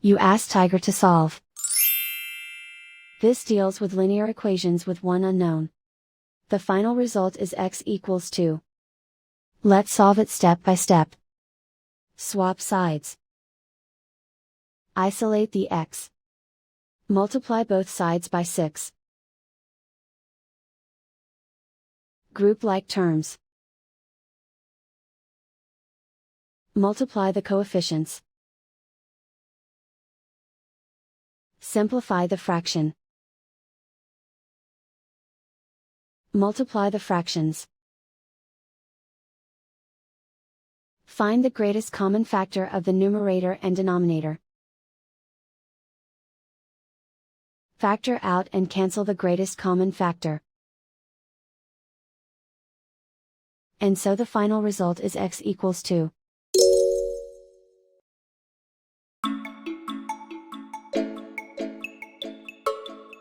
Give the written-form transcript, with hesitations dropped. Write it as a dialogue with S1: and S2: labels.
S1: You ask Tiger to solve. This deals with linear equations with one unknown. The final result is x equals 2. Let's solve it step by step. Swap sides. Isolate the x. Multiply both sides by 6. Group like terms. Multiply the coefficients. Simplify the fraction. Multiply the fractions. Find the greatest common factor of the numerator and denominator. Factor out and cancel the greatest common factor. And so the final result is x equals 2.